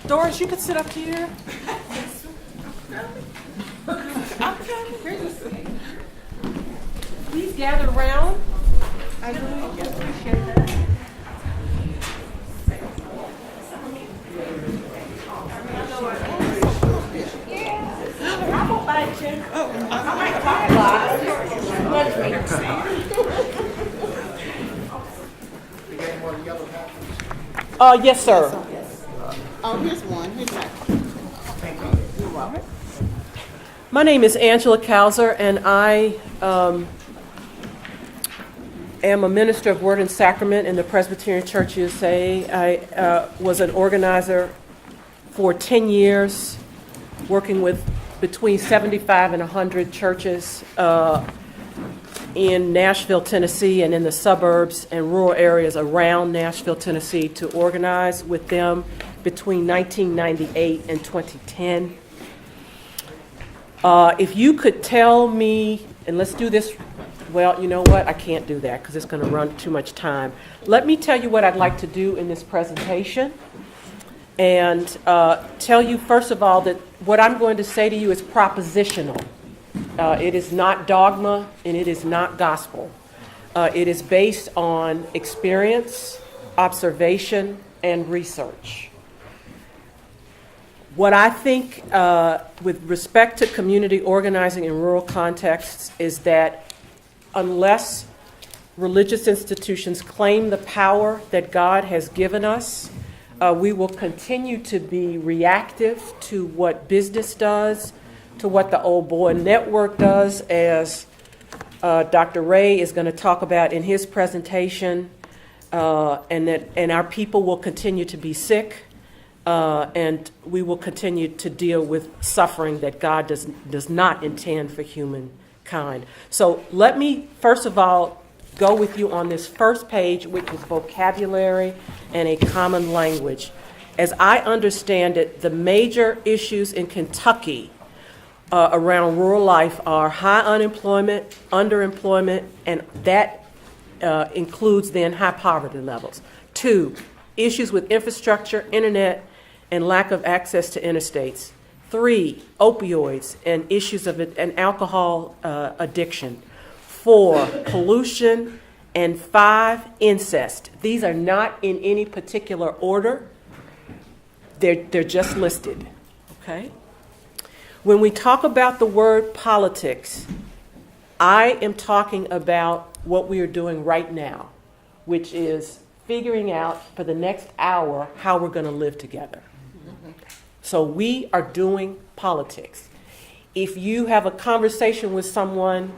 Doris, you could sit up here. Please gather around. I really appreciate that. Yes, sir. Oh, here's one. Here's that. Thank you. You're welcome. My name is Angela Kauser, and I am a minister of Word and Sacrament in the Presbyterian Church USA. I was an organizer for 10 years, working with between 75 and 100 churches in Nashville, Tennessee, and in the suburbs and rural areas around Nashville, Tennessee, to organize with them between 1998 and 2010. If you could tell me, and let's do this, well, you know what? I can't do that because it's going to run too much time. Let me tell you what I'd like to do in this presentation and tell you, first of all, that what I'm going to say to you is propositional. It is not dogma, and it is not gospel. It is based on experience, observation, and research. What I think with respect to community organizing in rural contexts is that unless religious institutions claim the power that God has given us, we will continue to be reactive to what business does, to what the old boy network does, as Dr. Ray is going to talk about in his presentation, and our people will continue to be sick, and we will continue to deal with suffering that God does not intend for humankind. So let me, first of all, go with you on this first page, which is vocabulary and a common language. As I understand it, the major issues in Kentucky around rural life are high unemployment, underemployment, and that includes then high poverty levels. 2, issues with infrastructure, internet, and lack of access to interstates. 3, opioids and issues of an alcohol addiction. 4, pollution, and 5, incest. These are not in any particular order. They're just listed, okay? When we talk about the word politics, I am talking about what we are doing right now, which is figuring out for the next hour how we're going to live together. So we are doing politics. If you have a conversation with someone,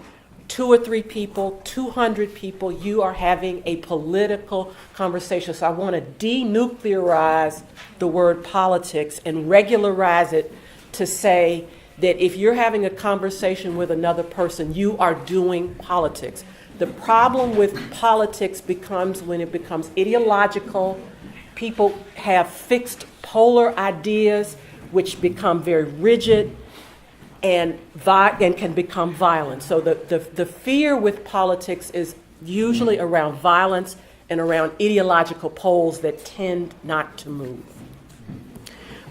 2 or 3 people, 200 people, you are having a political conversation. So I want to denuclearize the word politics and regularize it to say that if you're having a conversation with another person, you are doing politics. The problem with politics becomes when it becomes ideological. People have fixed polar ideas which become very rigid and can become violent. So the fear with politics is usually around violence and around ideological poles that tend not to move.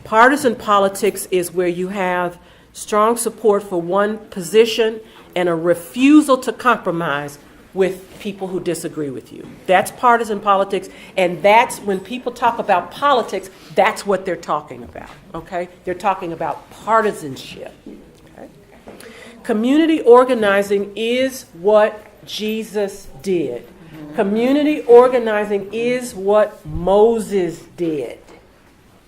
Partisan politics is where you have strong support for one position and a refusal to compromise with people who disagree with you. That's partisan politics, and that's when people talk about politics, that's what they're talking about, okay? They're talking about partisanship, okay? Community organizing is what Jesus did. Community organizing is what Moses did,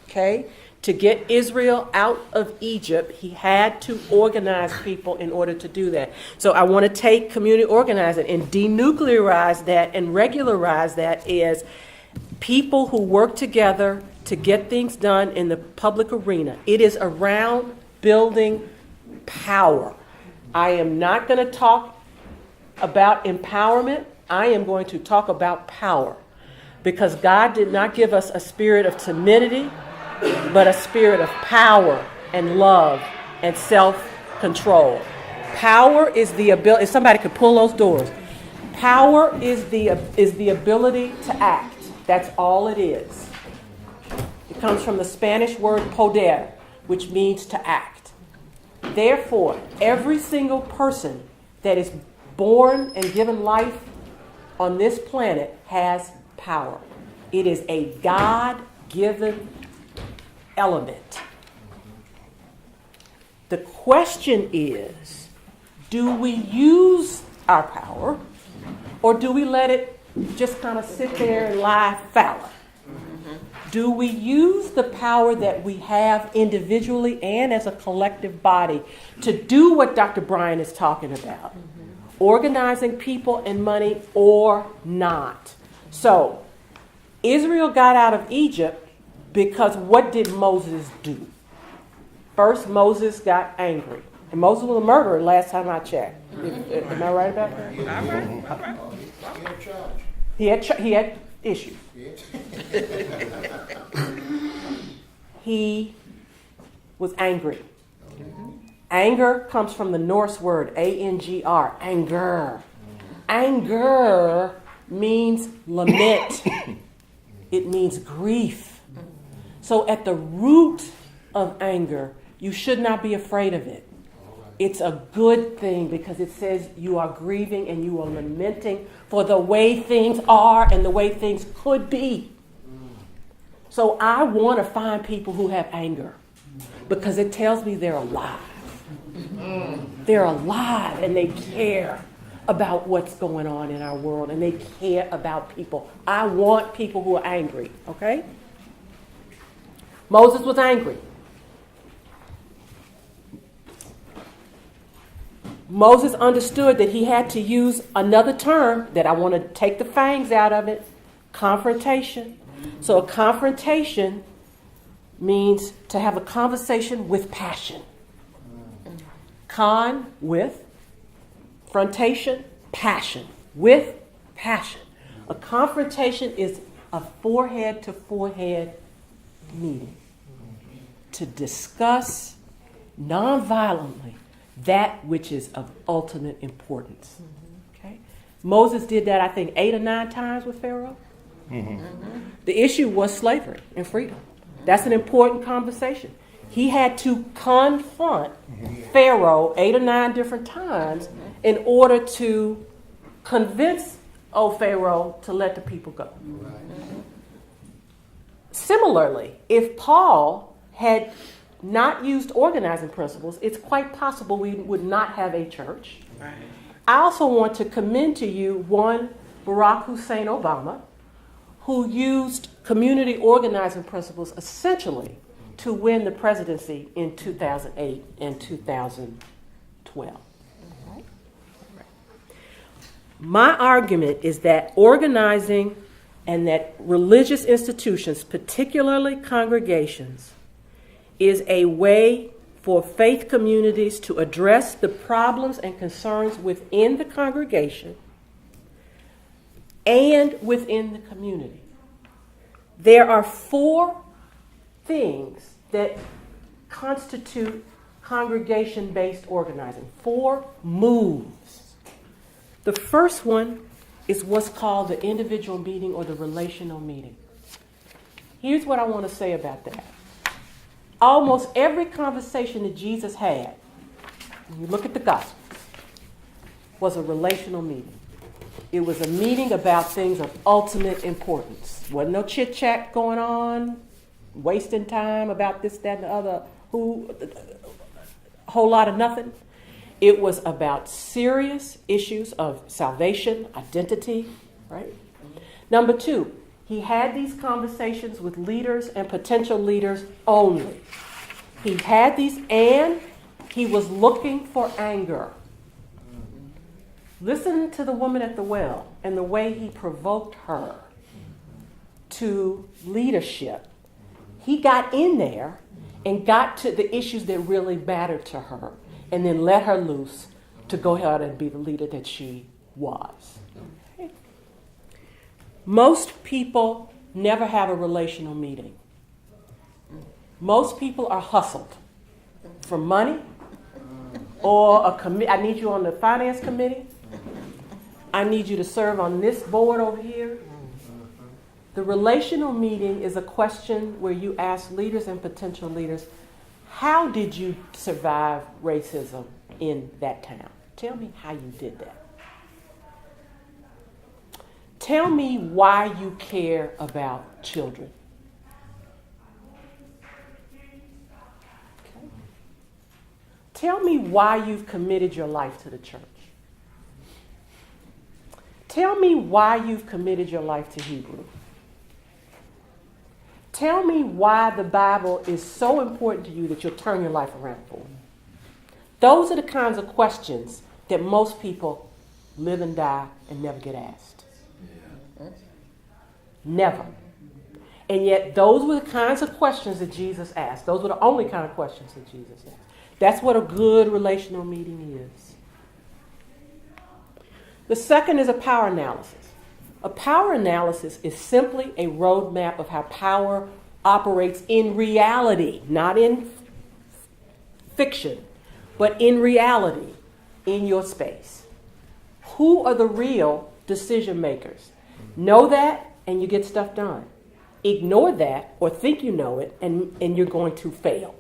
okay? To get Israel out of Egypt, he had to organize people in order to do that. So I want to take community organizing and denuclearize that and regularize that as people who work together to get things done in the public arena. It is around building power. I am not going to talk about empowerment. I am going to talk about power, because God did not give us a spirit of timidity, but a spirit of power and love and self-control. Power is the ability, if somebody could pull those doors. Power is the ability to act. That's all it is. comes from the Spanish word poder, which means to act. Therefore, every single person that is born and given life on this planet has power. It is a God-given element. The question is, do we use our power, or do we let it just kind of sit there and lie fallow? Do we use the power that we have individually and as a collective body to do what Dr. Bryan is talking about? Organizing people and money or not? So, Israel got out of Egypt because what did Moses do? First, Moses got angry. And Moses was a murderer last time I checked. Am I right about that? All right. He had issues. He was angry. Anger comes from the Norse word A-N-G-R, anger. Anger means lament. It means grief. So at the root of anger, you should not be afraid of it. It's a good thing because it says you are grieving and you are lamenting for the way things are and the way things could be. So I want to find people who have anger because it tells me they're alive. They're alive and they care about what's going on in our world and they care about people. I want people who are angry, okay? Moses was angry. Moses understood that he had to use another term that I want to take the fangs out of it, confrontation. So a confrontation means to have a conversation with passion. Con, with, frontation, passion, with passion. A confrontation is a forehead-to-forehead meeting to discuss nonviolently that which is of ultimate importance. Okay? Moses did that, I think, 8 or 9 times with Pharaoh. The issue was slavery and freedom. That's an important conversation. He had to confront Pharaoh 8 or 9 different times in order to convince old Pharaoh to let the people go. Similarly, if Paul had not used organizing principles, it's quite possible we would not have a church. Right. I also want to commend to you one Barack Hussein Obama, who used community organizing principles essentially to win the presidency in 2008 and 2012. Right. My argument is that organizing and that religious institutions, particularly congregations, is a way for faith communities to address the problems and concerns within the congregation and within the community. There are 4 things that constitute congregation-based organizing, 4 moves. The first one is what's called the individual meeting or the relational meeting. Here's what I want to say about that. Almost every conversation that Jesus had, when you look at the Gospels, was a relational meeting. It was a meeting about things of ultimate importance. Wasn't no chit-chat going on, wasting time about this, that, and the other, a whole lot of nothing. It was about serious issues of salvation, identity, right? Number 2, he had these conversations with leaders and potential leaders only. He had these, and he was looking for anger. Listen to the woman at the well and the way he provoked her to leadership. He got in there and got to the issues that really mattered to her and then let her loose to go ahead and be the leader that she was. Okay. Most people never have a relational meeting. Most people are hustled for money or I need you on the finance committee. I need you to serve on this board over here. The relational meeting is a question where you ask leaders and potential leaders, how did you survive racism in that town? Tell me how you did that. Tell me why you care about children. Okay. Tell me why you've committed your life to the church. Tell me why you've committed your life to Hebrew. Tell me why the Bible is so important to you that you'll turn your life around for it. Those are the kinds of questions that most people live and die and never get asked. Never. And yet those were the kinds of questions that Jesus asked. Those were the only kind of questions that Jesus asked. That's what a good relational meeting is. The second is a power analysis. A power analysis is simply a roadmap of how power operates in reality, not in fiction, but in reality, in your space. Who are the real decision makers? Know that, and you get stuff done. Ignore that, or think you know it, and you're going to fail.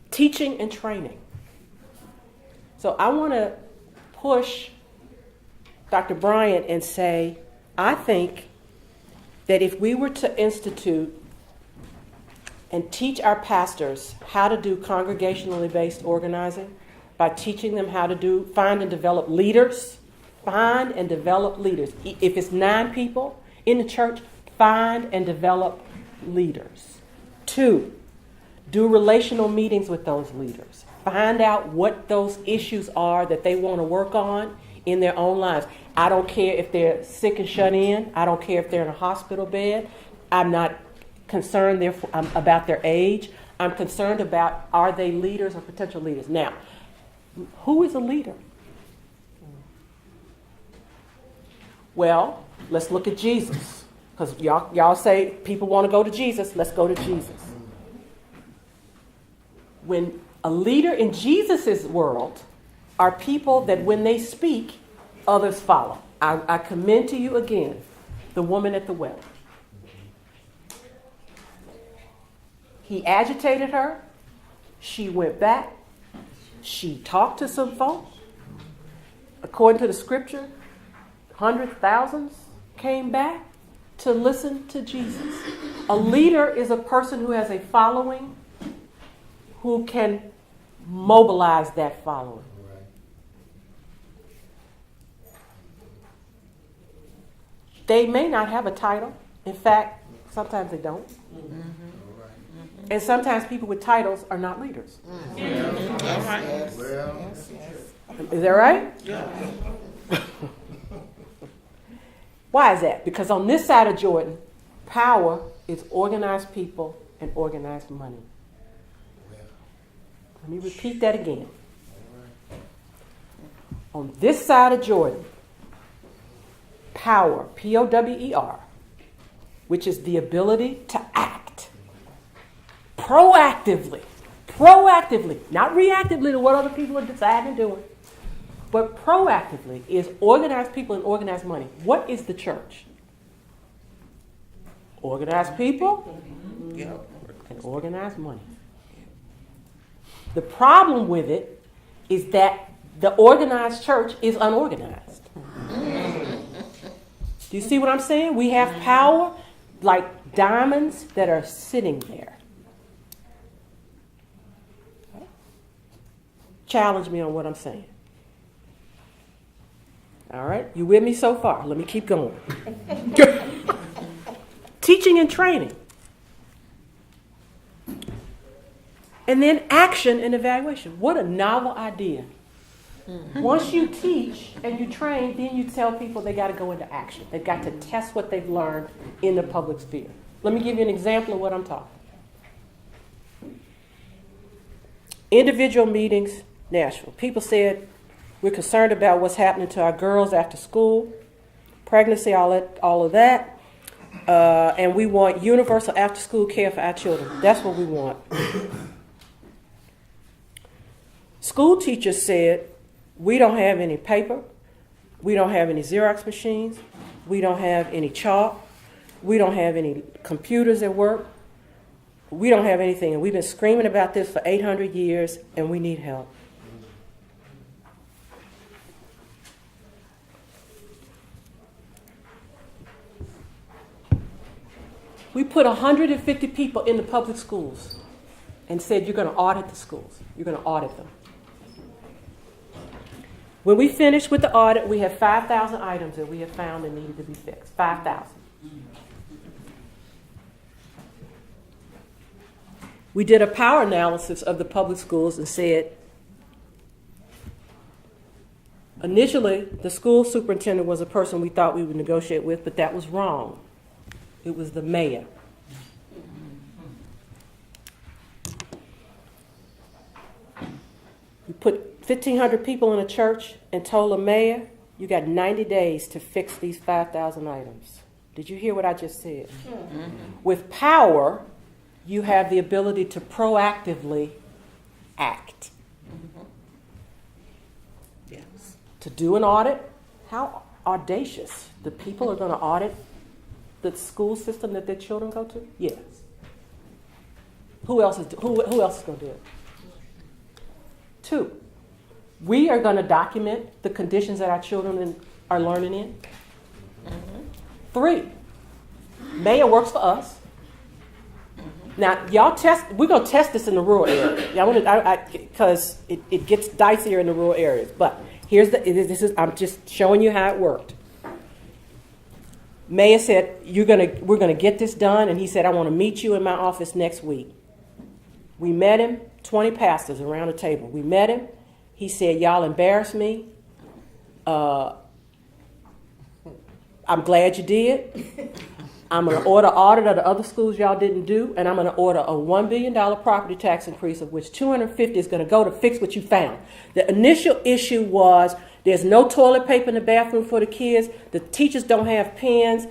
Teaching and training. So I want to push Dr. Bryant and say, I think that if we were to institute and teach our pastors how to do congregationally based organizing by teaching them how to find and develop leaders. If it's 9 people in the church, find and develop leaders. 2, do relational meetings with those leaders. Find out what those issues are that they want to work on in their own lives. I don't care if they're sick and shut in. I don't care if they're in a hospital bed. I'm not concerned about their age. I'm concerned about, are they leaders or potential leaders? Now, who is a leader? Well, let's look at Jesus. Because y'all say people want to go to Jesus. Let's go to Jesus. When a leader in Jesus' world are people that when they speak, others follow. I commend to you again the woman at the well. He agitated her. She went back. She talked to some folk. According to the scripture, hundreds, thousands came back to listen to Jesus. A leader is a person who has a following who can mobilize that following. They may not have a title. In fact, sometimes they don't. And sometimes people with titles are not leaders. Yes. Is that right? Yeah. Why is that? Because on this side of Jordan, power is organized people and organized money. Let me repeat that again. On this side of Jordan, power, P-O-W-E-R, which is the ability to act proactively, not reactively to what other people are deciding to do, but proactively is organized people and organized money. What is the church? Organized people and organized money. The problem with it is that the organized church is unorganized. Do you see what I'm saying? We have power like diamonds that are sitting there. Challenge me on what I'm saying. All right? You with me so far? Let me keep going. Teaching and training. And then action and evaluation. What a novel idea. Once you teach and you train, then you tell people they got to go into action. They've got to test what they've learned in the public sphere. Let me give you an example of what I'm talking. Individual meetings, Nashville. People said, we're concerned about what's happening to our girls after school, pregnancy, all of that. And we want universal after-school care for our children. That's what we want. School teachers said, we don't have any paper, we don't have any Xerox machines, we don't have any chalk, we don't have any computers at work, we don't have anything. And we've been screaming about this for 800 years, and we need help. We put 150 people in the public schools and said, you're going to audit the schools. You're going to audit them. When we finished with the audit, we have 5,000 items that we have found that needed to be fixed. 5,000. We did a power analysis of the public schools and said, initially, the school superintendent was a person we thought we would negotiate with, but that was wrong. It was the mayor. We put 1,500 people in a church and told the mayor, you got 90 days to fix these 5,000 items. Did you hear what I just said? Mm-hmm. With power, you have the ability to proactively act. Mm-hmm. Yes. To do an audit, how audacious. The people are going to audit the school system that their children go to? Yes. Who else is going to do it? 2, we are going to document the conditions that our children are learning in. Mm-hmm. 3, mayor works for us. Mm-hmm. Now, we're going to test this in the rural area. Because it gets dicier in the rural areas. But I'm just showing you how it worked. Mayor said, we're going to get this done. And he said, I want to meet you in my office next week. We met him, 20 pastors around the table. We met him. He said, y'all embarrassed me. I'm glad you did. I'm going to order audit of the other schools y'all didn't do. And I'm going to order a $1 billion property tax increase, of which $250 is going to go to fix what you found. The initial issue was there's no toilet paper in the bathroom for the kids. The teachers don't have pens.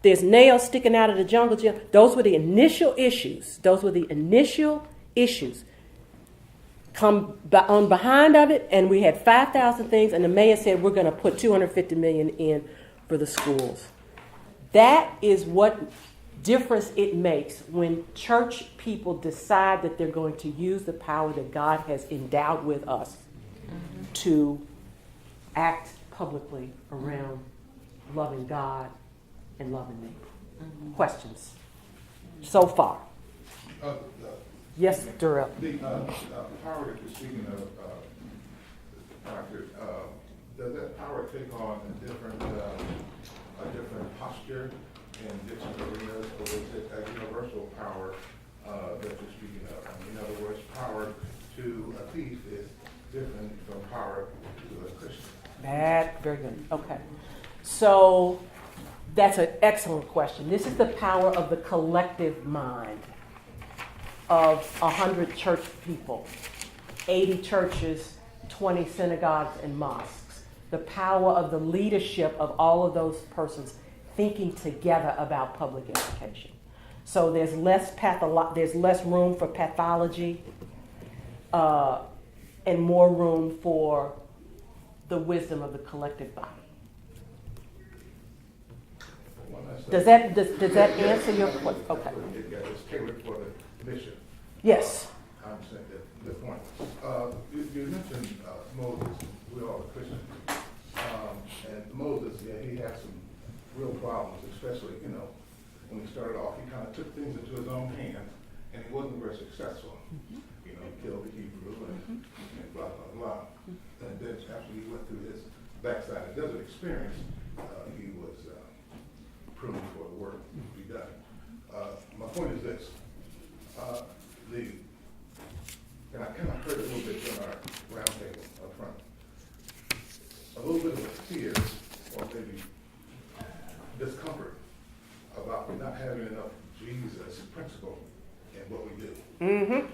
There's nails sticking out of the jungle gym. Those were the initial issues. Come on behind of it, and we had 5,000 things, and the mayor said we're going to put $250 million in for the schools. That is what difference it makes when church people decide that they're going to use the power that God has endowed with us to act publicly around loving God and loving me. Mm-hmm. Questions so far? Yes, Durrell. The power that you're speaking of, Doctor, does that power take on a different posture in different areas, or is it a universal power that you're speaking of? I mean, in other words, power to a thief is different from power to a Christian. Very good. Okay. So that's an excellent question. This is the power of the collective mind of 100 church people, 80 churches, 20 synagogues and mosques. The power of the leadership of all of those persons thinking together about public education. So there's less room for pathology and more room for the wisdom of the collective body. Does that answer your question? Okay. It's tailored for the mission. Yes. I understand the point. You mentioned Moses. We're all Christians. And Moses, he had some real problems, especially, when he started off. He kind of took things into his own hands, and he wasn't very successful. Mm-hmm. He killed the Hebrew and blah, blah, blah. And then after he went through his backside of desert experience, he was pruned for the work to be done. My point is this. And I kind of heard a little bit in our roundtable up front, a little bit of a fear or maybe discomfort about not having enough Jesus principle in what we do. Mm-hmm.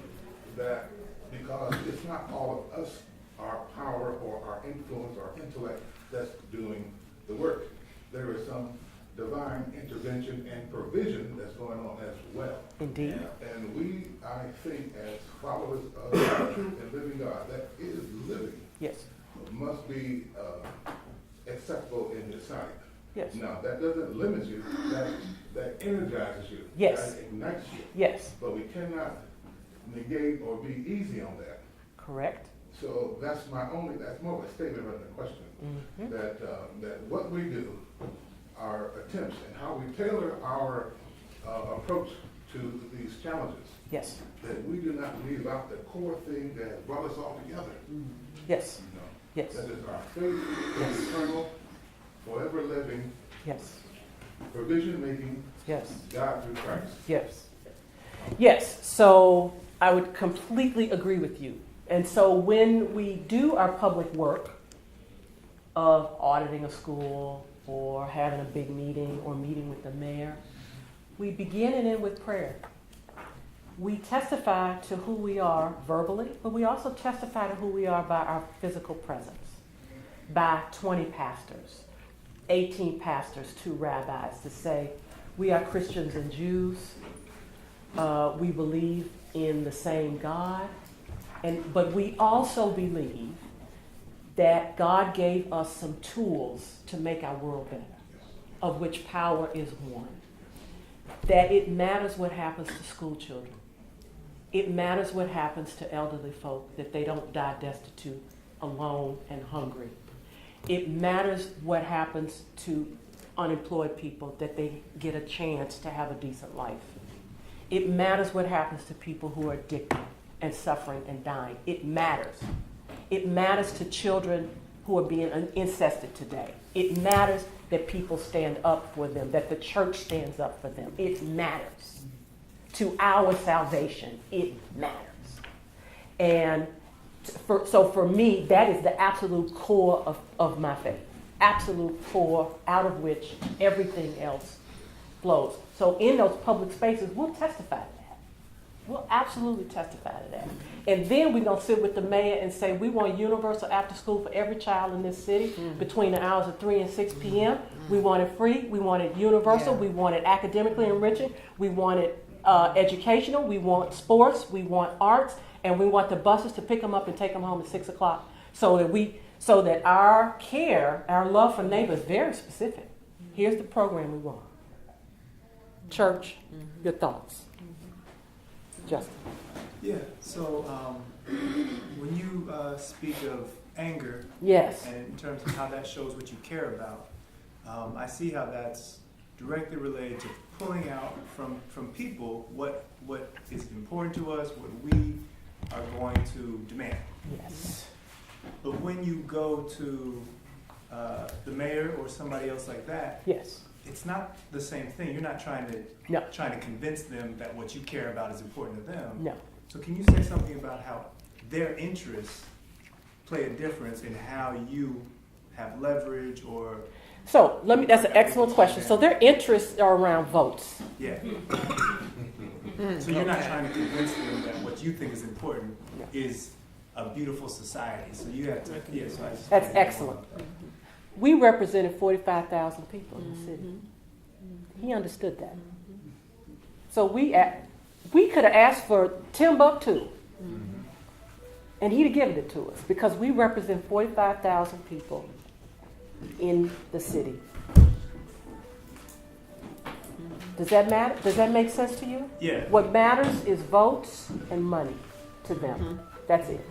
That because it's not all of us, our power or our influence or intellect that's doing the work. There is some divine intervention and provision that's going on as well. Indeed. And we, I think, as followers of the true and living God, that is living, Yes. must be acceptable in His sight. Yes. Now, that doesn't limit you, that energizes you. Yes. That ignites you. Yes. But we cannot negate or be easy on that. Correct. So that's more of a statement rather than a question. Mm-hmm. That what we do, our attempts and how we tailor our approach to these challenges, Yes. that we do not leave out the core thing that has brought us all together. Yes. You know, Yes. that is our faith, Yes. eternal, forever living, Yes. provision making Yes. God through Christ. Yes. Yes. So I would completely agree with you. And so when we do our public work of auditing a school or having a big meeting or meeting with the mayor, we begin and end with prayer. We testify to who we are verbally, but we also testify to who we are by our physical presence, by 20 pastors, 18 pastors, 2 rabbis, to say we are Christians and Jews. We believe in the same God, but we also believe that God gave us some tools to make our world better, of which power is one. That it matters what happens to school children. It matters what happens to elderly folk, that they don't die destitute, alone, and hungry. It matters what happens to unemployed people, that they get a chance to have a decent life. It matters what happens to people who are addicted and suffering and dying. It matters. It matters to children who are being incested today. It matters that people stand up for them, that the church stands up for them. It matters. To our salvation, it matters. And so for me, that is the absolute core of my faith. Absolute core out of which everything else flows. So in those public spaces, we'll testify to that. We'll absolutely testify to that. And then we're going to sit with the mayor and say, we want universal after school for every child in this city between the hours of 3 and 6 p.m. We want it free. We want it universal. We want it academically enriching. We want it educational. We want sports. We want arts. And we want the buses to pick them up and take them home at 6 o'clock so that our care, our love for neighbors is very specific. Here's the program we want. Church, your thoughts. Justin. Yeah, so when you speak of anger, Yes. and in terms of how that shows what you care about, I see how that's directly related to pulling out from people what is important to us, what we are going to demand. Yes. But when you go to the mayor or somebody else like that, Yes. it's not the same thing. You're not trying to convince them that what you care about is important to them. No. So can you say something about how their interests play a difference in how you have leverage or? So that's an excellent question. So their interests are around votes. Yeah. So you're not trying to convince them that what you think is important is a beautiful society. So you have to, so That's excellent. We represented 45,000 people in the city. He understood that. So we could have asked for Timbuktu, and he'd have given it to us because we represent 45,000 people in the city. Does that matter? Does that make sense to you? Yeah. What matters is votes and money to them. That's it.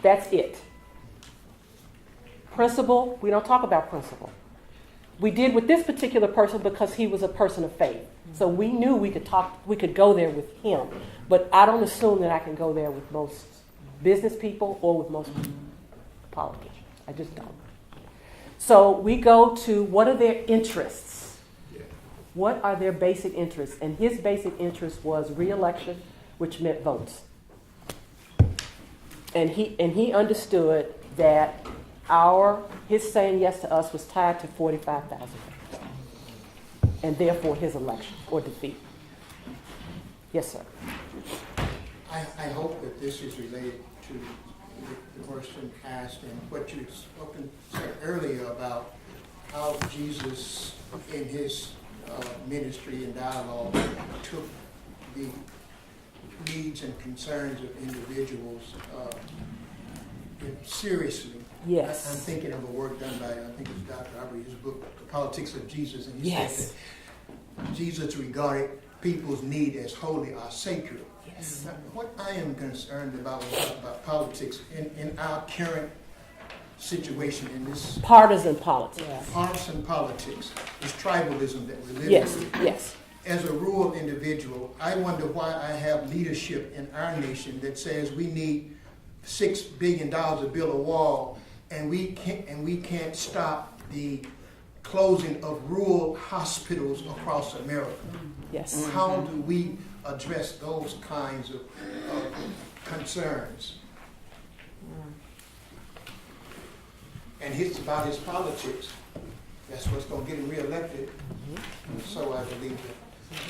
That's it. Principle, we don't talk about principle. We did with this particular person because he was a person of faith. So we knew we could go there with him. But I don't assume that I can go there with most business people or with most politicians. I just don't. So we go to what are their interests? What are their basic interests? And his basic interest was re-election, which meant votes. And he understood that his saying yes to us was tied to 45,000 and therefore his election or defeat. Yes, sir. I hope that this is related to the question asked and what you said earlier about how Jesus in his ministry and dialogue took the needs and concerns of individuals seriously. Yes. I'm thinking of a work done by, I think it's Dr. Aubrey, his book, The Politics of Jesus, and he Yes. said that Jesus regarded people's need as holy or sacred. Yes. Now, what I am concerned about when we talk about politics in our current situation in this Partisan politics. partisan politics, this tribalism that we live Yes, in. yes. As a rural individual, I wonder why I have leadership in our nation that says we need $6 billion to build a wall, and we can't stop the closing of rural hospitals across America. Yes. How do we address those kinds of concerns? And it's about his politics. That's what's going to get him reelected. So I believe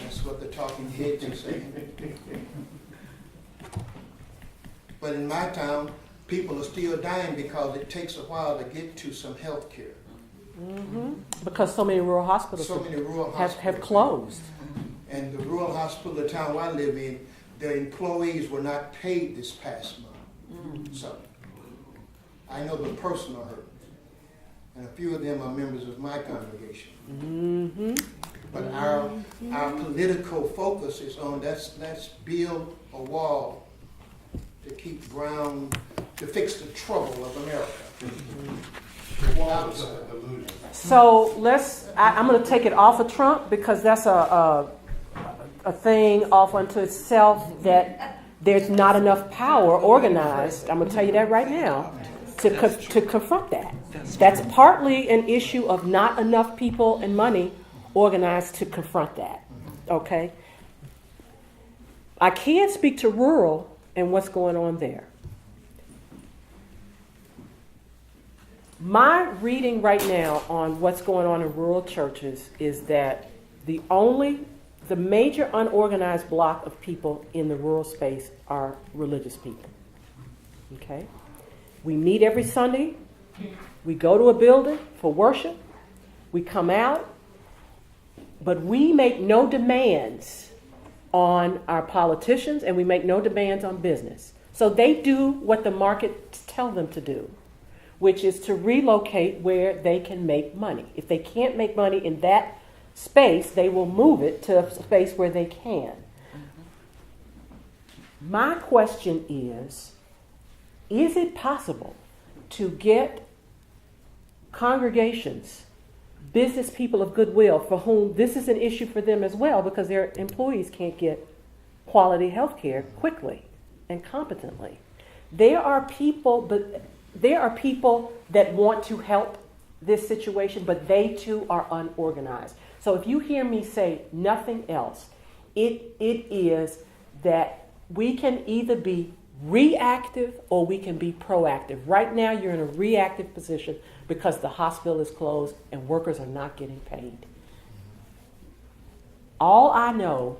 that's what the talking heads are saying. But in my town, people are still dying because it takes a while to get to some health care. Because so many rural hospitals So many rural have hospitals closed. And the rural hospital, the town I live in, their employees were not paid this past month. So I know the personal hurt. And a few of them are members of my congregation. But our political focus is on let's build a wall to keep ground, to fix the trouble of America. The wall is a delusion. So I'm going to take it off of Trump because that's a thing off unto itself that there's not enough power organized. I'm going to tell you that right now to confront that. That's partly an issue of not enough people and money organized to confront that. Okay? I can't speak to rural and what's going on there. My reading right now on what's going on in rural churches is that the major unorganized block of people in the rural space are religious people. Okay? We meet every Sunday. We go to a building for worship. We come out. But we make no demands on our politicians, and we make no demands on business. So they do what the market tells them to do, which is to relocate where they can make money. If they can't make money in that space, they will move it to a space where they can. My question is it possible to get congregations, business people of goodwill, for whom this is an issue for them as well because their employees can't get quality health care quickly and competently? There are people that want to help this situation, but they too are unorganized. So if you hear me say nothing else, it is that we can either be reactive or we can be proactive. Right now you're in a reactive position because the hospital is closed and workers are not getting paid. All I know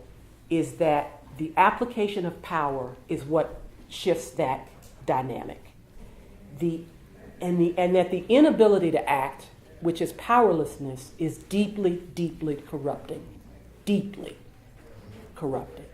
is that the application of power is what shifts that dynamic. And that the inability to act, which is powerlessness, is deeply, deeply corrupting. Deeply corrupting.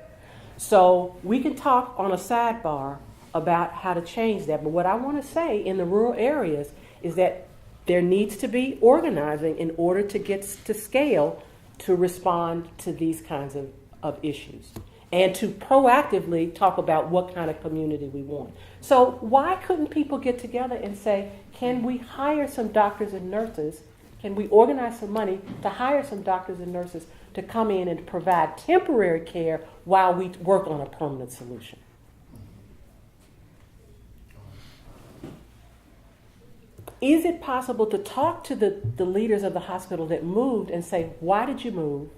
So we can talk on a sidebar about how to change that. But what I want to say in the rural areas is that there needs to be organizing in order to get to scale to respond to these kinds of issues and to proactively talk about what kind of community we want. So why couldn't people get together and say, can we hire some doctors and nurses? Can we organize some money to hire some doctors and nurses to come in and provide temporary care while we work on a permanent solution? Is it possible to talk to the leaders of the hospital that moved and say, why did you move?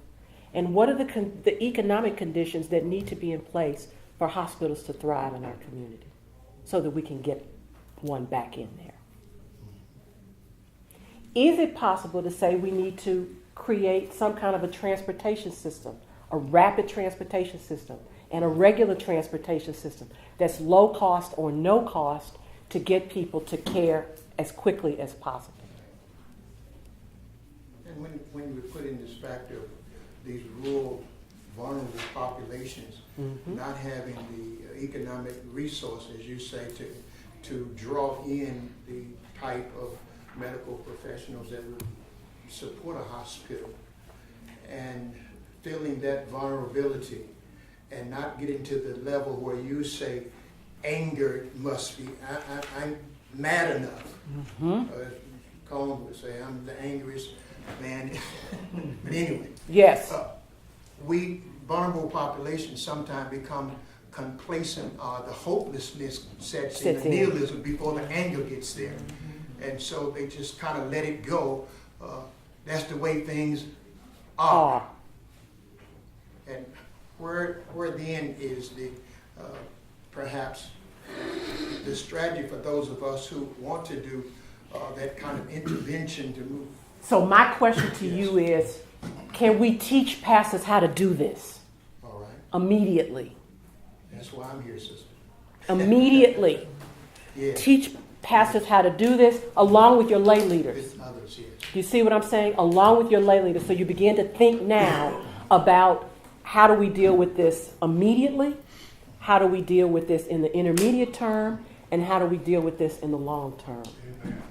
And what are the economic conditions that need to be in place for hospitals to thrive in our community so that we can get one back in there? Is it possible to say we need to create some kind of a transportation system, a rapid transportation system, and a regular transportation system that's low cost or no cost to get people to care as quickly as possible? And when we put in this factor of these rural, vulnerable populations not having the economic resources, you say, to draw in the type of medical professionals that would support a hospital, and feeling that vulnerability and not getting to the level where you say anger must be, I'm mad enough. Cohen would say, I'm the angriest man. But anyway. Yes. We, vulnerable populations, sometimes become complacent. The hopelessness sets in, the nihilism before the anger gets there. And so they just kind of let it go. That's the way things are. And where then is the perhaps the strategy for those of us who want to do that kind of intervention to move? So my question to you is, can we teach pastors how to do this? All right. Immediately. That's why I'm here, sister. Immediately. Yeah. Teach pastors how to do this along with your lay leaders. With others, yes. Do you see what I'm saying? Along with your lay leaders. So you begin to think now about how do we deal with this immediately? How do we deal with this in the intermediate term? And how do we deal with this in the long term? Amen.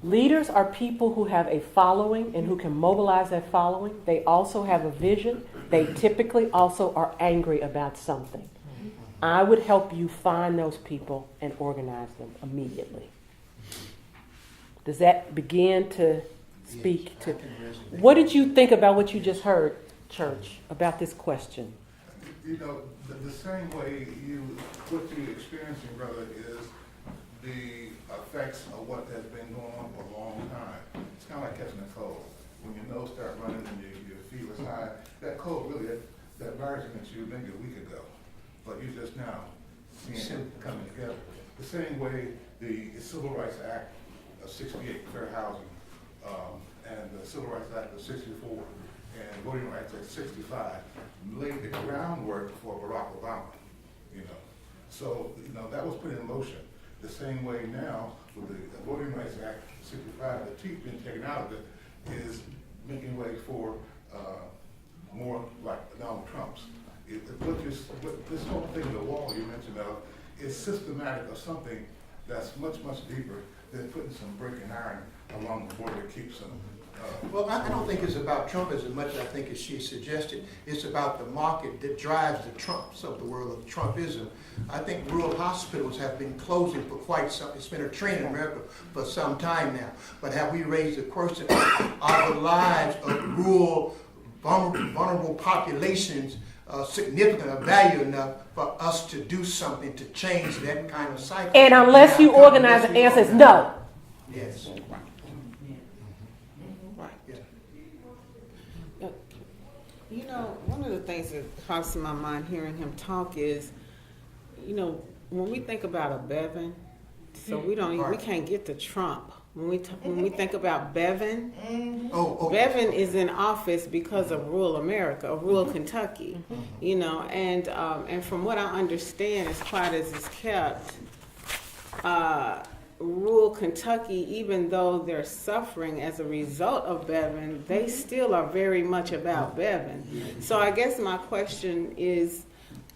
Leaders are people who have a following and who can mobilize that following. They also have a vision. They typically also are angry about something. I would help you find those people and organize them immediately. Does that begin to speak to? What did you think about what you just heard, Church, about this question? You know, the same way what you're experiencing, brother, is the effects of what has been going on for a long time. It's kind of like catching a cold. When your nose starts running and your fever is high, that cold really, that virus against you maybe a week ago. But you just now seeing it coming together. The same way the Civil Rights Act of 68, Fair Housing, and the Civil Rights Act of 64, and Voting Rights Act 65 laid the groundwork for Barack Obama, you know. So, you know, that was put in motion. The same way now with the Voting Rights Act 65, the teeth being taken out of it is making way for more like Donald Trump's. What this whole thing, the wall you mentioned of, is systematic of something that's much, much deeper than putting some brick and iron along the border that keeps them. Well, I don't think it's about Trump as much as I think as she suggested. It's about the market that drives the Trumps of the world, of Trumpism. I think rural hospitals have been closing for quite some, it's been a trend in America for some time now. But have we raised the question, are the lives of rural, vulnerable populations significant or value enough for us to do something to change that kind of cycle? And unless you organize, the answer is no. Yes. You know, one of the things that pops in my mind hearing him talk is, you know, when we think about a Bevan, so we can't get to Trump. When we think about Bevan, Bevan is in office because of rural America, or rural Kentucky, you know, and from what I understand, as quiet as it's kept, rural Kentucky, even though they're suffering as a result of Bevan, they still are very much about Bevan. So I guess my question is,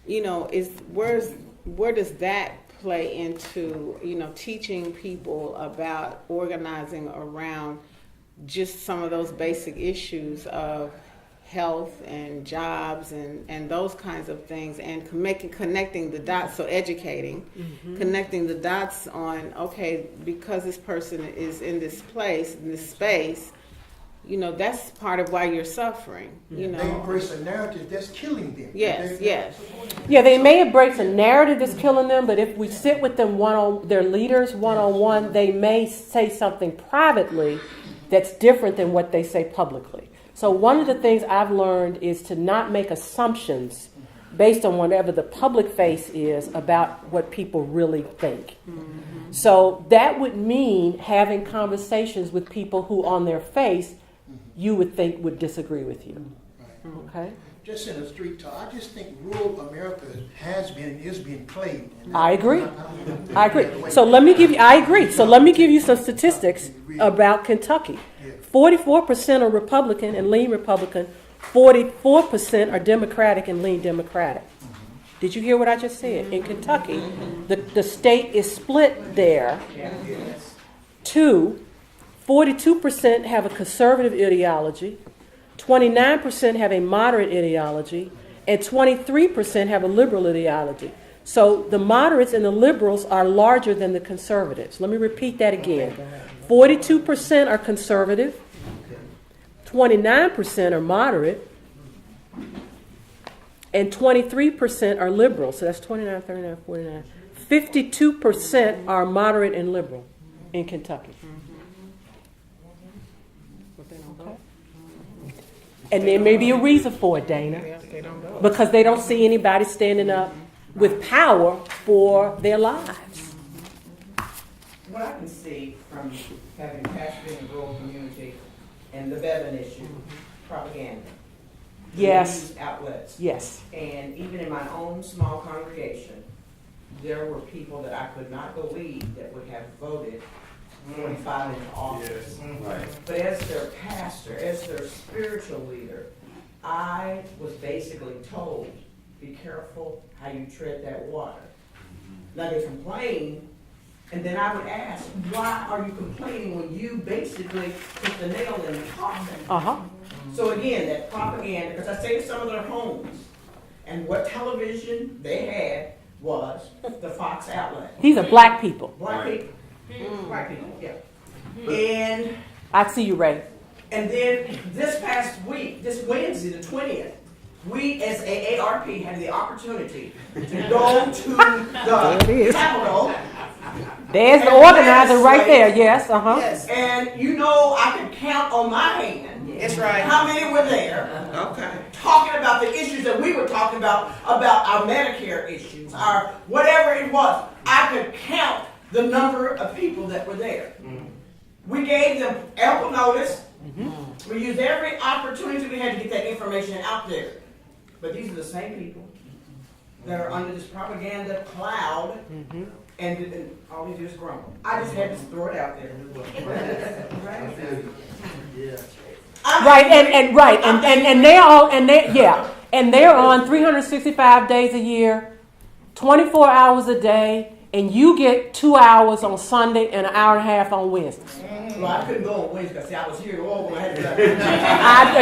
you know, where does that play into, you know, teaching people about organizing around just some of those basic issues of health and jobs and those kinds of things, and connecting the dots, so educating, connecting the dots on, okay, because this person is in this place, in this space, you know, that's part of why you're suffering, you know. They embrace a narrative that's killing them. Yes. Yeah, they may embrace a narrative that's killing them, but if we sit with them their leaders one-on-one, they may say something privately that's different than what they say publicly. So one of the things I've learned is to not make assumptions based on whatever the public face is about what people really think. So that would mean having conversations with people who on their face you would think would disagree with you. Okay? just in a street talk, I just think rural America has been and is being played. And I agree. don't think I agree. So let me give you, I agree. So let me give you some statistics about Kentucky. 44% are Republican and lean Republican. 44% are Democratic and lean Democratic. Did you hear what I just said? In Kentucky, the state is split there. 42% have a conservative ideology, 29% have a moderate ideology, and 23% have a liberal ideology. So the moderates and the liberals are larger than the conservatives. Let me repeat that again. 42% are conservative, 29% are moderate, and 23% are liberal. So that's 29, 39, 49. 52% are moderate and liberal in Kentucky. Okay. And there may be a reason for it, Dana, because they don't see anybody standing up with power for their lives. What I can see from having pastored in a rural community and the Bevan issue, propaganda. Yes. News outlets. Yes. And even in my own small congregation, there were people that I could not believe that would have voted 45 into office. Right. But as their pastor, as their spiritual leader, I was basically told, be careful how you tread that water. Now they complain, and then I would ask, why are you complaining when you basically put the nail in the coffin? Uh-huh. So again, that propaganda, because I stayed in some of their homes, and what television they had was the Fox outlet. These are black people. Black Right. people. Black people, yeah. And I see you, Ray. then this past week, this Wednesday, the 20th, we as AARP had the opportunity to go to the Capitol. There's the organizer right there. Yes. Uh-huh. Yes, and you know I could count on my hand. That's right. How many were there? Okay. Talking about the issues that we were talking about our Medicare issues, our whatever it was. I could count the number of people that were there. We gave them ample notice. We used every opportunity we had to get that information out there. But these are the same people that are under this propaganda cloud, and all they do is grumble. I just had to throw it out there. Right, and they're on 365 days a year, 24 hours a day, and you get 2 hours on Sunday and an hour and a half on Wednesday. Well, I couldn't go on Wednesday because I was here. I had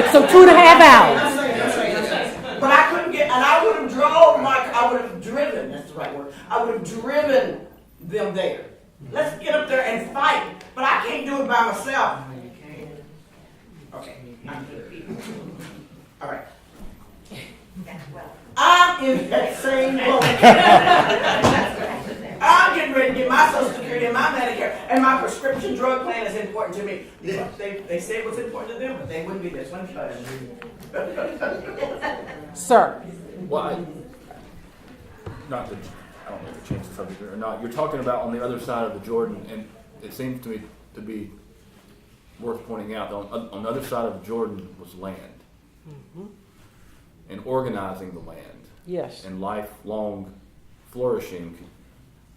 to So 2.5 hours. I'm saying. But I couldn't get, and I would have driven, that's the right word, I would have driven them there. Let's get up there and fight. But I can't do it by myself. Okay, I'm good. All right. I'm in that same boat. I'm getting ready to get my Social Security and my Medicare, and my prescription drug plan is important to me. They say it was important to them, but they wouldn't be this one. Sir. Well, I don't know if to change the subject or not. You're talking about on the other side of the Jordan, and it seems to me to be worth pointing out that on the other side of the Jordan was land, and organizing the land, Yes. and lifelong flourishing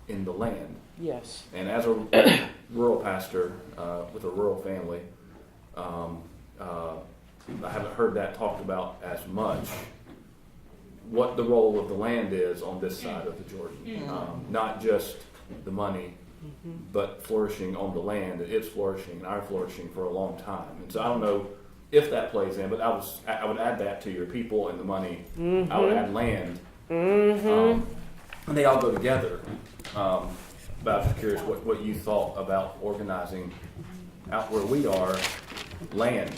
in the land. Yes. And as a rural pastor with a rural family, I haven't heard that talked about as much. What the role of the land is on this side of the Jordan, not just the money, but flourishing on the land. It's flourishing and our flourishing for a long time. And so I don't know if that plays in, but I would add that to your people and the money. I would add land, and they all go together. But I was just curious what you thought about organizing out where we are. Land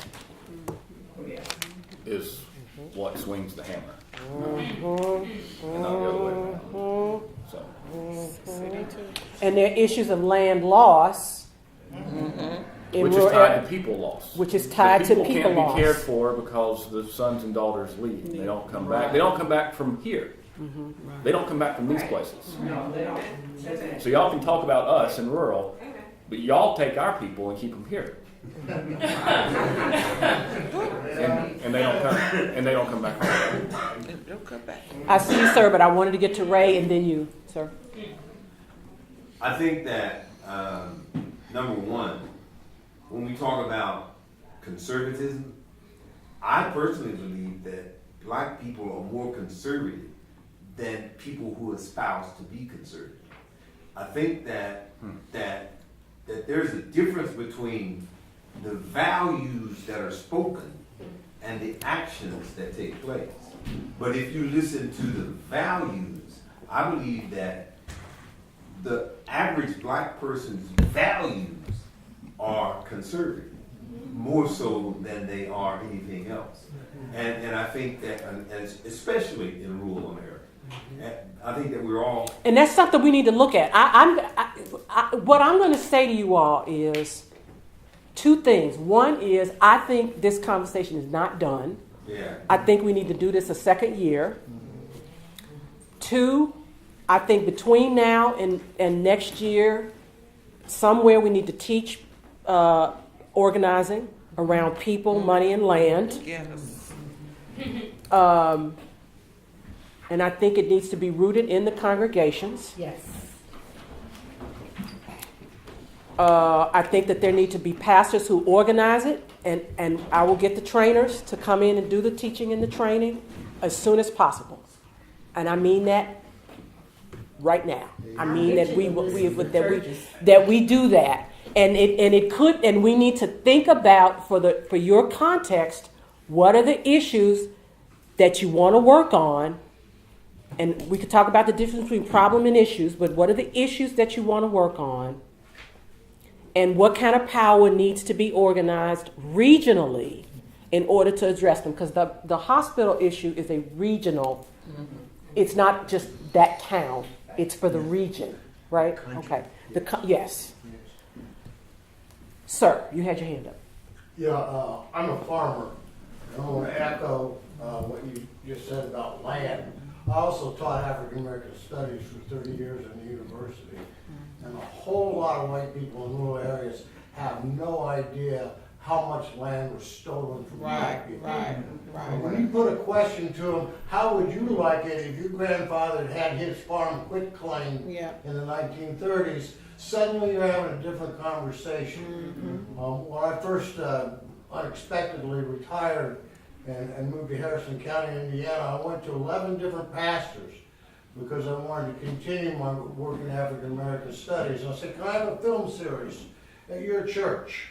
is what swings the hammer, and not the other way around. So. And there are issues of land loss. Which is tied to people loss. Which is tied to people can't loss. be cared for because the sons and daughters leave. They don't come back. They don't come back from here. They don't come back from these places. No, they don't. So y'all can talk about us in rural, but y'all take our people and keep them here. And they don't come back home. I see you, sir, but I wanted to get to Ray and then you, sir. I think that, number one, when we talk about conservatism, I personally believe that black people are more conservative than people who espouse to be conservative. I think that there's a difference between the values that are spoken and the actions that take place. But if you listen to the values, I believe that the average black person's values are conservative, more so than they are anything else. And I think that, and especially in rural America, I think that we're all... And that's something we need to look at. What I'm going to say to you all is two things. One is I think this conversation is not done. Yeah. I think we need to do this a second year. Two, I think between now and next year, somewhere we need to teach organizing around people, money, and land. And I think it needs to be rooted in the congregations. Yes. I think that there need to be pastors who organize it, and I will get the trainers to come in and do the teaching and the training as soon as possible. And I mean that right now. I mean that we do that, and we need to think about for your context, what are the issues that you want to work on, and we could talk about the difference between problem and issues, but what are the issues that you want to work on? And what kind of power needs to be organized regionally in order to address them? Because the hospital issue is a regional, it's not just that town, it's for the region, right? Okay. Yes. Sir, you had your hand up. Yeah, I'm a farmer, and I want to echo what you just said about land. I also taught African American Studies for 30 years in the university, and a whole lot of white people in rural areas have no idea how much land was stolen from black people. And when you put a question to them, how would you like it if your grandfather had his farm quit claim in the 1930s? Suddenly you're having a different conversation. When I first unexpectedly retired and moved to Harrison County, Indiana, I went to 11 different pastors because I wanted to continue my work in African American Studies. And I said, can I have a film series at your church?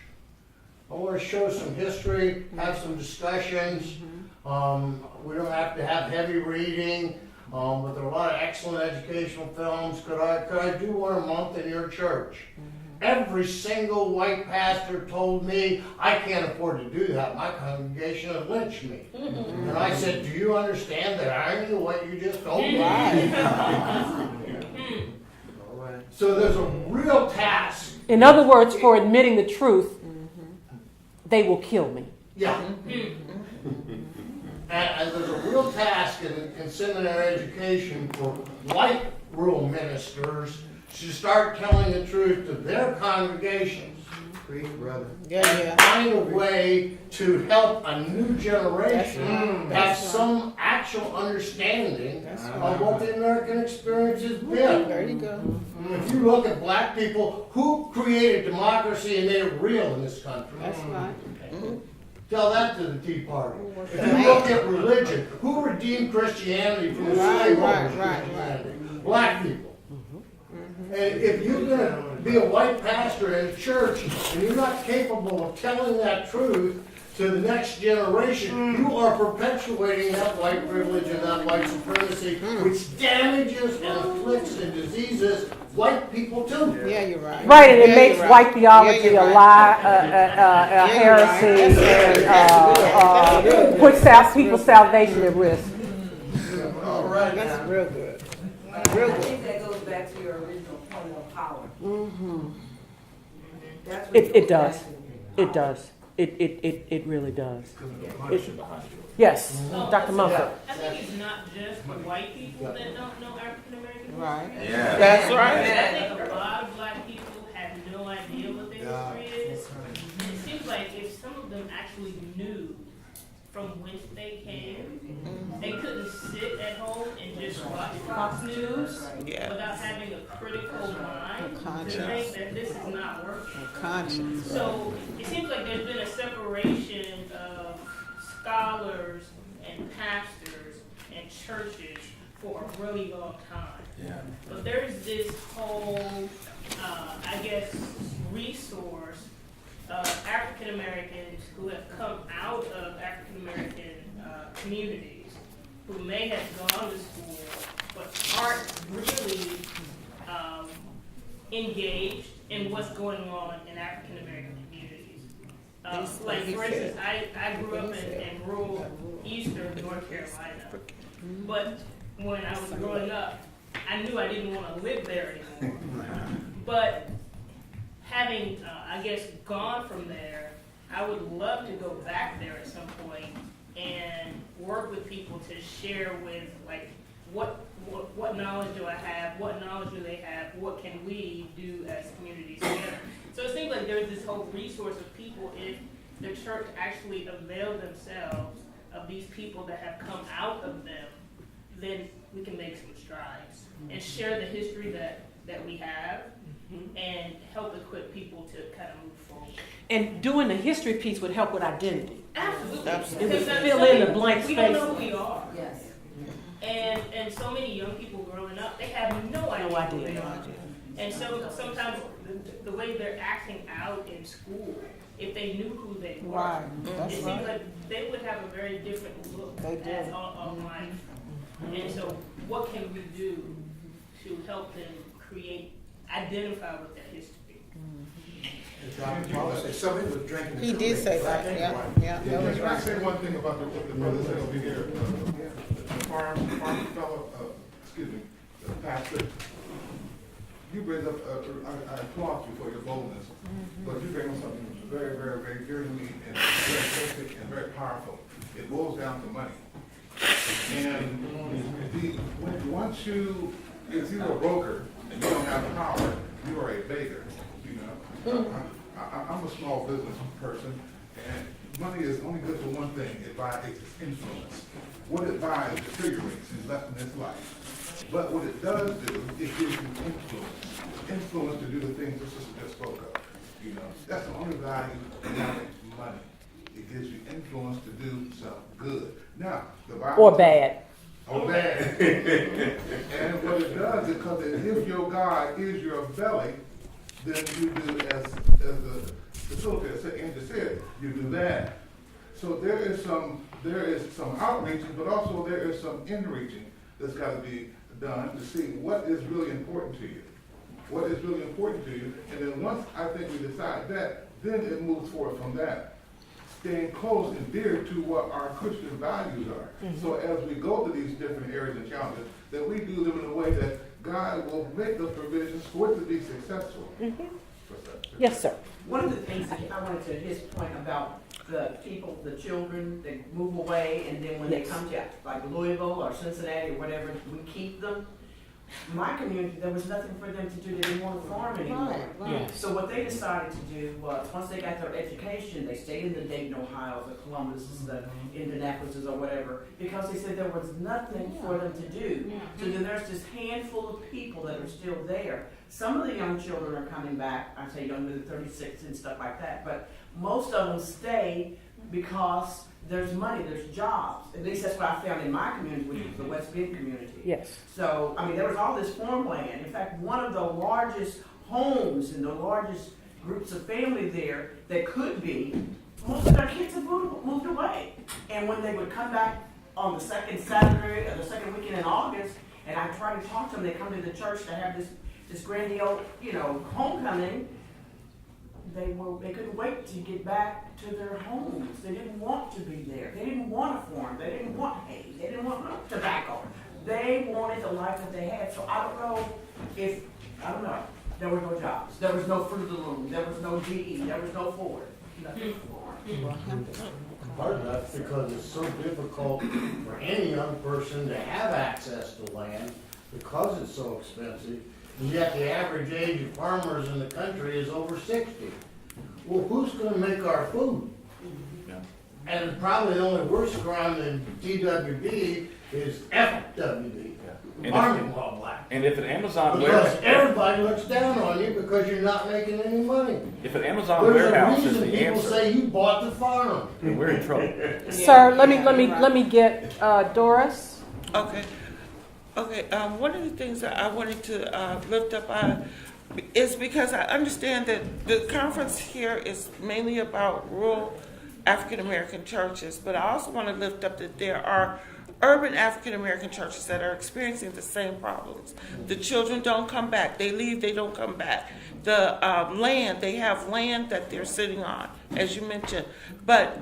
I want to show some history, have some discussions. We don't have to have heavy reading, but there are a lot of excellent educational films. Could I do one a month in your church? Every single white pastor told me, I can't afford to do that. My congregation would lynch me. And I said, do you understand the irony of what you just told me? So there's a real task. In other words, for admitting the truth, they will kill me. Yeah. And there's a real task in seminary education for white rural ministers to start telling the truth to their congregations. Preach, brother. Find a way to help a new generation have some actual understanding of what the American experience has been. There you go. If you look at black people, who created democracy and made it real in this country? That's right. Tell that to the Tea Party. If you look at religion, who redeemed Christianity from the slaveholders? Christianity? Black people. And if you're going to be a white pastor in a church and you're not capable of telling that truth to the next generation, you are perpetuating that white privilege and that white supremacy, which damages and afflicts and diseases white people too. Yeah, you're right. Right, and it Yeah, makes you're white right. theology Yeah, a you're lie, right. a heresy, and puts people's salvation at risk. All right. That's real good. I think that goes back to your original point of power. That's what It does. It does. It really does. Yes, Dr. Mumford. I think it's not just the white people that don't know African American Right. history. Yeah. That's I right. think a lot of black people have no idea what their history is. It seems actually knew from whence they came. They couldn't sit at home and just watch Fox News without having a critical mind to think that this is not working. Conscience. So it seems like there's been a separation of scholars and pastors and churches for a really long time. Yeah. But there's this whole, I guess, resource of African Americans who have come out of African American communities, who may have gone to school, but aren't really engaged in what's going on in African American communities. Like, for instance, I grew up in rural eastern North Carolina, but when I was growing up, I knew I didn't want to live there anymore. But having, I guess, gone from there, I would love to go back there at some point and work with people to share with, like, what knowledge do I have? What knowledge do they have? What can we do as communities together? So it seems like there's this whole resource of people, if the church actually availed themselves of these people that have come out of them, then we can make some strides and share the history that we have and help equip people to kind of move forward. And doing the history piece would help with identity. Absolutely. It would fill in the blank We don't know spaces. who we are. Yes. And so many young people growing up, they have no idea who they are. And so sometimes the way they're acting out in school, if they knew who they were, Right. it That's seems right. like they would have a very different look They do. at on life. And so what can we do to help them identify with that history? Somebody was drinking. He did say that, yeah, that was Can I right. say one thing about the brother said over here? The farm fellow, excuse me, the pastor, you bring up, I applaud you for your boldness, but you bring up something very, very, very, very neat and very basic and very powerful. It boils down to money. And once if you're a broker and you don't have the power, you are a beggar, you know. I'm a small business person, and money is only good for one thing. It buys influence. What it buys deteriorates and left in its life. But what it does do, it gives you influence to do the things the sister just spoke of. You know, that's the only value in having money. It gives you influence to do some good. Now, the Bible. Or bad. Or bad. And what it does, because if your God is your belly, then you do as the facilitator Andrew said, you do that. So there is some outreaching, but also there is some in-reaching that's got to be done to see what is really important to you. What is really important to you. And then once I think we decide that, then it moves forward from that. Staying close and dear to what our Christian values are. So as we go to these different areas and challenges, that we do them in a way that God will make the provisions for it to be successful. Yes, sir. One of the things that I wanted to his point about the people, the children, they move away, and then when they come to like Louisville or Cincinnati or whatever, we keep them. My community, there was nothing for them to do. They didn't want to farm anymore. Yes. So what they decided to do was, once they got their education, they stayed in the Dayton, Ohio, the Columbuses, the Indianapolises, or whatever, because they said there was nothing for them to do. So then there's this handful of people that are still there. Some of the young children are coming back. I say young, they're 36 and stuff like that. But most of them stay because there's money, there's jobs. At least that's what I found in my community, which was the West Bend community. Yes. So, I mean, there was all this farmland. In fact, one of the largest homes and the largest groups of family there that could be, most of their kids have moved away. And when they would come back on the second Saturday or the second weekend in August, and I try to talk to them, they come to the church to have this grandiose, homecoming. They couldn't wait to get back to their homes. They didn't want to be there. They didn't want a farm. They didn't want hay. They didn't want tobacco. They wanted the life that they had. So I don't know. There were no jobs. There was no Fruit of the Loom. There was no GE. There was no Ford. Nothing. Part of that's because it's so difficult for any young person to have access to land because it's so expensive. And yet the average age of farmers in the country is over 60. Well, who's going to make our food? Yeah. And probably the only worse crime than TWB is FWB, And farming while black. And if an Amazon Because warehouse, everybody looks down on you because you're not making any money. if an Amazon There's a warehouse is reason the people answer, say you bought the farm. then we're in trouble. Sir, let me get Doris. Okay. Okay, one of the things that I wanted to lift up is because I understand that the conference here is mainly about rural African American churches, but I also want to lift up that there are urban African American churches that are experiencing the same problems. The children don't come back. They leave, they don't come back. The land, they have land that they're sitting on, as you mentioned, but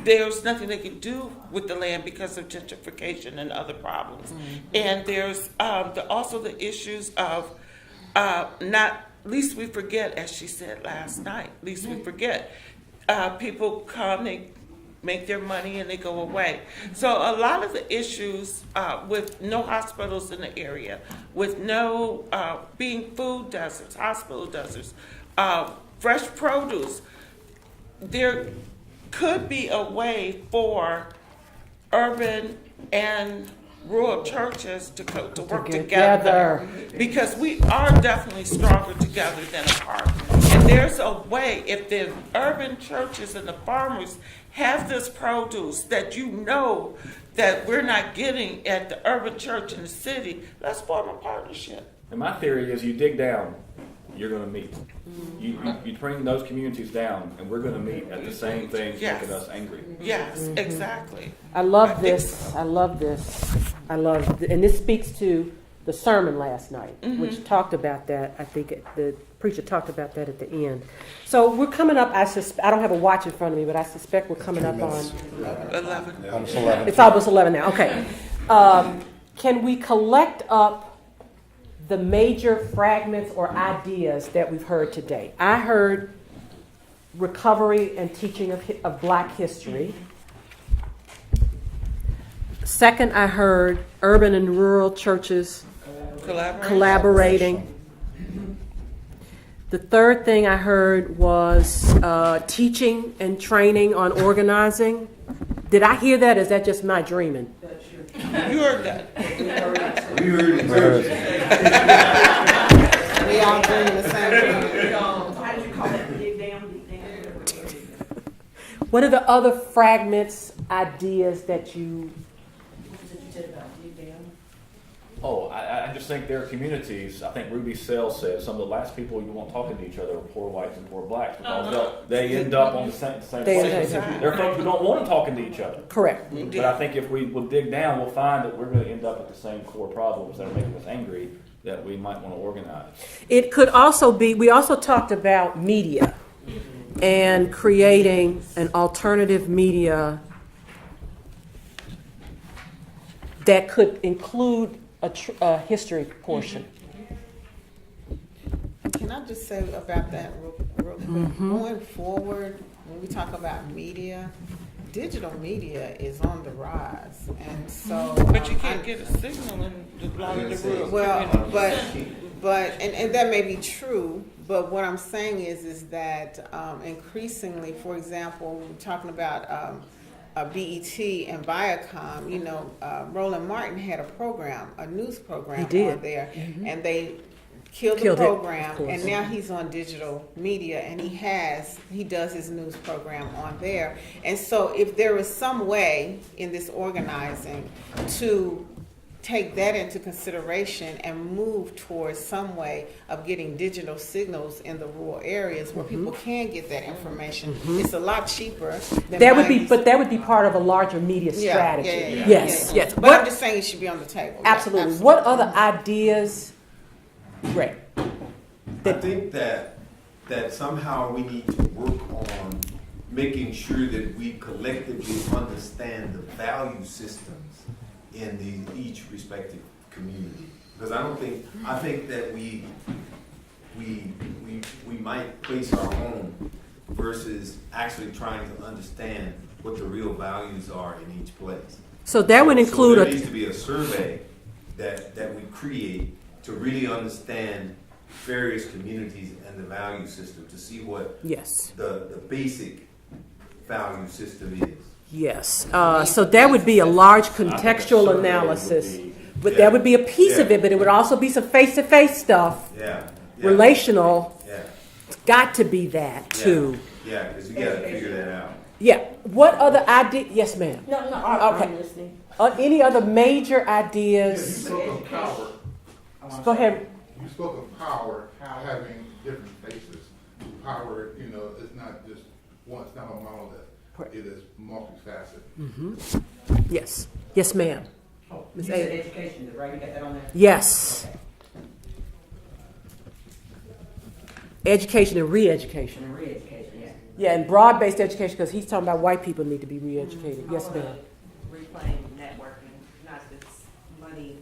there's nothing they can do with the land because of gentrification and other problems. And there's also the issues of least we forget, as she said last night, least we forget. People come, they make their money, and they go away. So a lot of the issues with no hospitals in the area, with no being food deserts, hospital deserts, fresh produce, there could be a way for urban and rural churches to work together, because we are definitely stronger together than apart. And there's a way, if the urban churches and the farmers have this produce that you know that we're not getting at the urban church in the city, let's form a partnership. And my theory is you dig down, you're going to meet. You bring those communities down, and we're going to meet at the same things making us angry. Yes, exactly. I love this. I love this. And this speaks to the sermon last night, which talked about that. I think the preacher talked about that at the end. So we're coming up. I don't have a watch in front of me, but I suspect we're coming up on 11. Almost 11. It's almost 11 now. Okay. Can we collect up the major fragments or ideas that we've heard today? I heard recovery and teaching of Black history. Second, I heard urban and rural churches collaborating. The third thing I heard was teaching and training on organizing. Did I hear that? Is that just my dreaming? You heard that. We heard it. We all doing the same thing. How did you call it? Dig down, dig down. What are the other fragments, ideas that you... What was it you said about dig down? Oh, I just think there are communities. I think Ruby Sells said some of the last people you want talking to each other are poor whites and poor blacks, because they end up on the same place. There are folks who don't want to talking to each other. Correct. But I think if we will dig down, we'll find that we're going to end up at the same core problems that are making us angry that we might want to organize. It could also be, we also talked about media and creating an alternative media that could include a history portion. Can I just say about that real quick? Going forward, when we talk about media, digital media is on the rise, and so. But you can't get a signal in a lot of the rural Well, communities. and that may be true, but what I'm saying is that increasingly, for example, we're talking about BET and Viacom, you know, Roland Martin had a news program on there, and they killed the program, and now he's on digital media, and he does his news program on there. And so if there is some way in this organizing to take that into consideration and move towards some way of getting digital signals in the rural areas where people can get that information, it's a lot cheaper than That would be, buying but that would be part of a larger media strategy. Yes. But I'm just saying it should be on the table. Absolutely. What other ideas, Ray? I think that somehow we need to work on making sure that we collectively understand the value systems in each respective community. Because I think that we might place our own versus actually trying to understand what the real values are in each place. So that would include there needs to be a survey that we create to really understand various communities and the value system, to see what the basic value system is. Yes, so that would be a large I think a contextual survey analysis. would be- But that would be a piece of Yeah. it, but it would also be some face-to-face stuff, Yeah. relational. Yeah. It's got to be that too. Yeah, because you gotta figure that out. Yeah. What other idea? Yes, ma'am. No, Okay. I'm listening. Any other major You ideas? spoke of power. Go ahead. You spoke of power having different faces. Power, it's not just one, it's not a monolith. It is multifaceted. Yes. Yes, ma'am. Ms. You said Ada. education, right? You got that on there? Yes. Education and re-education. And re-education, yeah. Yeah, and broad-based education, because he's talking about white people need to be re-educated. Yes, ma'am. Reclaim networking, not this money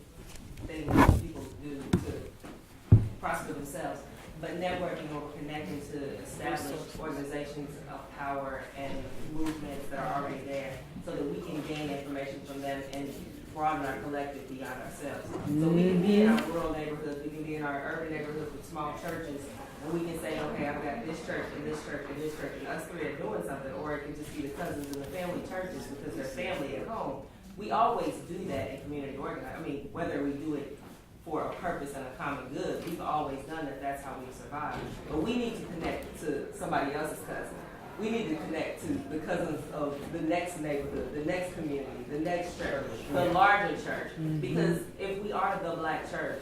thing that people do to prosper themselves, but networking or connecting to established organizations of power and movements that are already there, so that we can gain information from them and broaden our collective beyond ourselves. So we can be in our rural neighborhoods, we can be in our urban neighborhoods with small churches, and we can say, okay, I've got this church and this church and this church, and us three are doing something, or it can just be the cousins and the family churches because they're family at home. We always do that in community organizing. I mean, whether we do it for a purpose and a common good, we've always done that. That's how we survive. But we need to connect to somebody else's cousin. We need to connect to the cousins of the next neighborhood, the next community, the next church, the larger church. Because if we are the black church,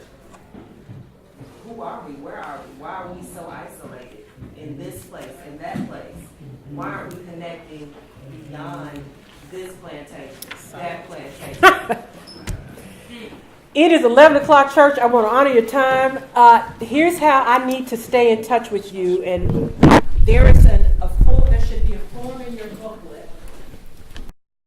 who are we? Where are we? Why are we so isolated in this place, in that place? Why aren't we connecting beyond this plantation, that plantation? It is 11 o'clock, church. I want to honor your time. Here's how I need to stay in touch with you. And there is a